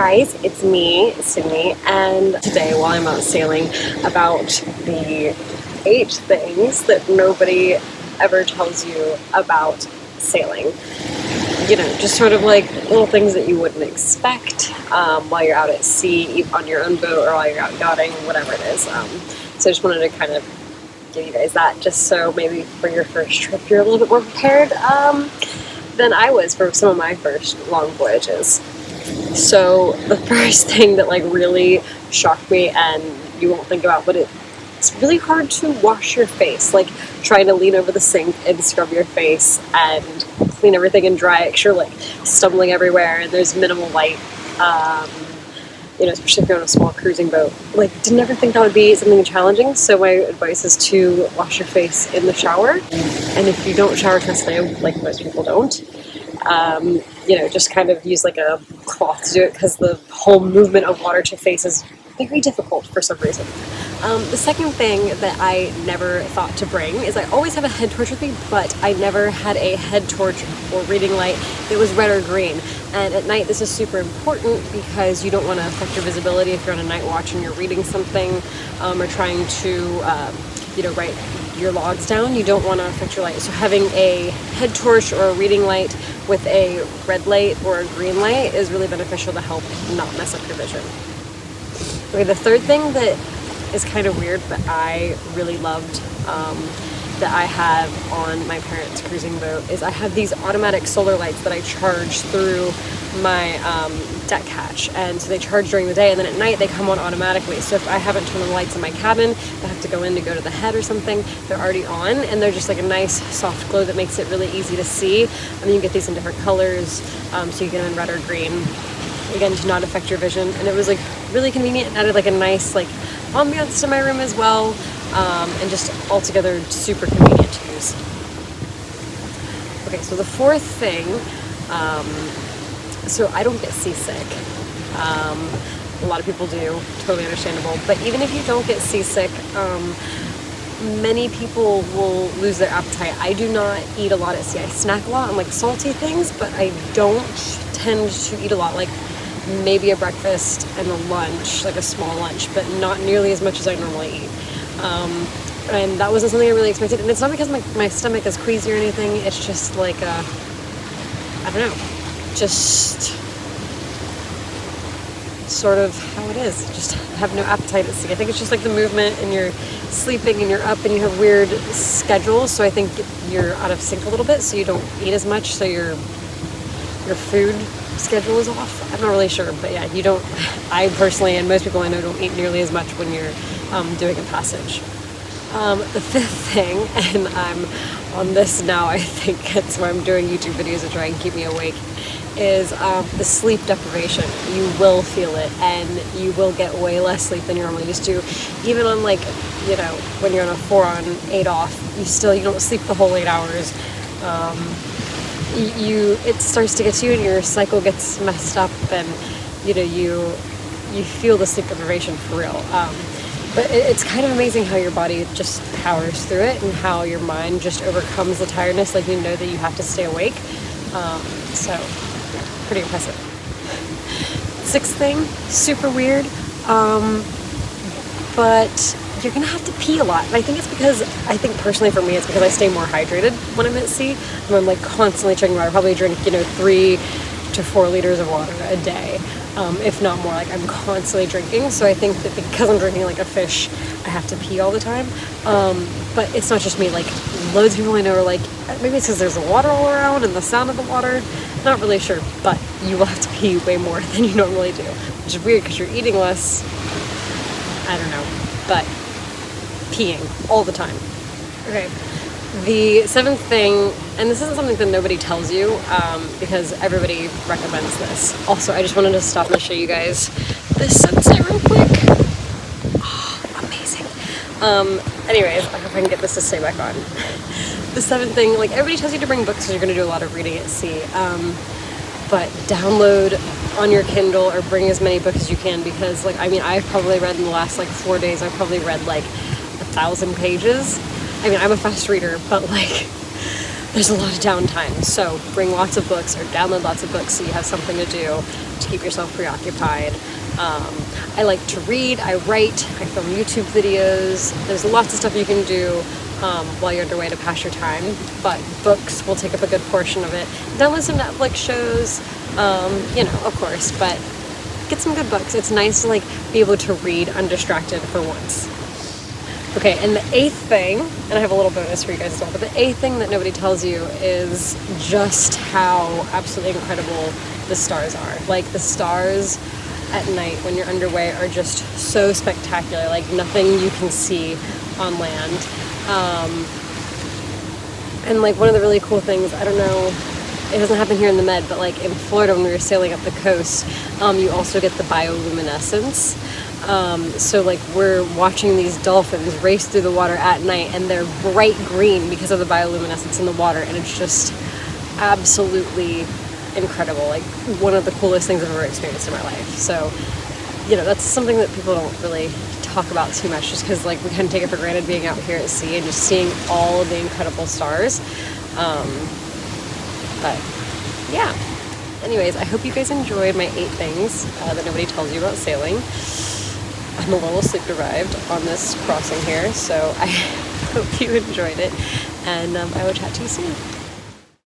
guys, it's me, Sydney, and today while I'm out sailing, about the 8 things that nobody ever tells you about sailing. You know, just sort of like little things that you wouldn't expect while you're out at sea, on your own boat, or while you're out yachting, whatever it is. So I just wanted to kind of give you guys that, just so maybe for your first trip you're a little bit more prepared than I was for some of my first long voyages. So the first thing that like really shocked me, and you won't think about, but it's really hard to wash your face. Like trying to lean over the sink and scrub your face and clean everything and dry it, 'cause you're like stumbling everywhere and there's minimal light. You know, especially if you're on a small cruising boat. Like, didn't ever think that would be something challenging. So my advice is to wash your face in the shower. And if you don't shower constantly, like most people don't, you know, just kind of use like a cloth to do it, because the whole movement of water to face is very difficult for some reason. The second thing that I never thought to bring is I always have a head torch with me, but I never had a head torch or reading light that was red or green. And at night this is super important because you don't want to affect your visibility if you're on a night watch and you're reading something or trying to you know, write your logs down. You don't want to affect your light. So having a head torch or a reading light with a red light or a green light is really beneficial to help not mess up your vision. Okay, the third thing that is kind of weird, but I really loved that I have on my parents' cruising boat is I have these automatic solar lights that I charge through my deck hatch, and so they charge during the day, and then at night they come on automatically. So if I haven't turned on the lights in my cabin, I have to go in to go to the head or something, they're already on, and they're just like a nice soft glow that makes it really easy to see. And then you get these in different colors, so you get them in red or green, again, to not affect your vision. And it was like really convenient and added like a nice like ambiance to my room as well, and just altogether super convenient to use. Okay, so the fourth thing, so I don't get seasick. A lot of people do, totally understandable. But even if you don't get seasick, many people will lose their appetite. I do not eat a lot at sea. I snack a lot on like salty things, but I don't tend to eat a lot. Like maybe a breakfast and a lunch, like a small lunch, but not nearly as much as I normally eat. And that wasn't something I really expected. And it's not because my stomach is queasy or anything. It's just like, I don't know, just sort of how it is. Just have no appetite at sea. I think it's just like the movement, and you're sleeping and you're up and you have weird schedules. So I think you're out of sync a little bit, so you don't eat as much. So your food schedule is off. I'm not really sure, but yeah, you don't. I personally, and most people I know, don't eat nearly as much when you're doing a passage. The fifth thing, and I'm on this now, I think it's where I'm doing YouTube videos to try and keep me awake, is the sleep deprivation. You will feel it, and you will get way less sleep than you normally used to. Even on like, you know, when you're on a 4 on 8 off, you don't sleep the whole 8 hours. It starts to get to you, and your cycle gets messed up, and you know you feel the sleep deprivation for real. But it's kind of amazing how your body just powers through it, and how your mind just overcomes the tiredness. Like, you know that you have to stay awake. So pretty impressive. Sixth thing, super weird, but you're gonna have to pee a lot. And I think personally for me, it's because I stay more hydrated when I'm at sea. And I'm like constantly drinking water. I probably drink 3 to 4 liters of water a day, if not more. Like, I'm constantly drinking. So I think that because I'm drinking like a fish, I have to pee all the time. But it's not just me. Like, loads of people I know are like, maybe it's because there's the water all around and the sound of the water. Not really sure, but you will have to pee way more than you normally do, which is weird because you're eating less. I don't know, but peeing all the time. Okay, the 7th thing, and this isn't something that nobody tells you, because everybody recommends this. Also, I just wanted to stop and show you guys this sunset real quick. Oh, amazing. Anyways, I hope I can get this to stay back on. The 7th thing, like, everybody tells you to bring books because you're going to do a lot of reading at sea. But download on your Kindle or bring as many books as you can, because like, I mean, I've probably read in the last like 4 days, I've probably read like 1,000 pages. I mean, I'm a fast reader, but like there's a lot of downtime. So bring lots of books or download lots of books so you have something to do to keep yourself preoccupied. I like to read, I write, I film YouTube videos. There's lots of stuff you can do while you're underway to pass your time, but books will take up a good portion of it. Download some Netflix shows, you know, of course, but get some good books. It's nice to like be able to read undistracted for once. Okay, and the 8th thing, and I have a little bonus for you guys as well, but the 8th thing that nobody tells you is just how absolutely incredible the stars are. Like, the stars at night when you're underway are just so spectacular, like nothing you can see on land. And like one of the really cool things, I don't know, it doesn't happen here in the Med, but like in Florida when we were sailing up the coast, you also get the bioluminescence. So like we're watching these dolphins race through the water at night and they're bright green because of the bioluminescence in the water, and it's just absolutely incredible. Like one of the coolest things I've ever experienced in my life. So, you know, that's something that people don't really talk about too much, just because like we kind of take it for granted being out here at sea and just seeing all of the incredible stars. But yeah, anyways, I hope you guys enjoyed my 8 things that nobody tells you about sailing. I'm a little sleep deprived on this crossing here, so I hope you enjoyed it, and I will chat to you soon.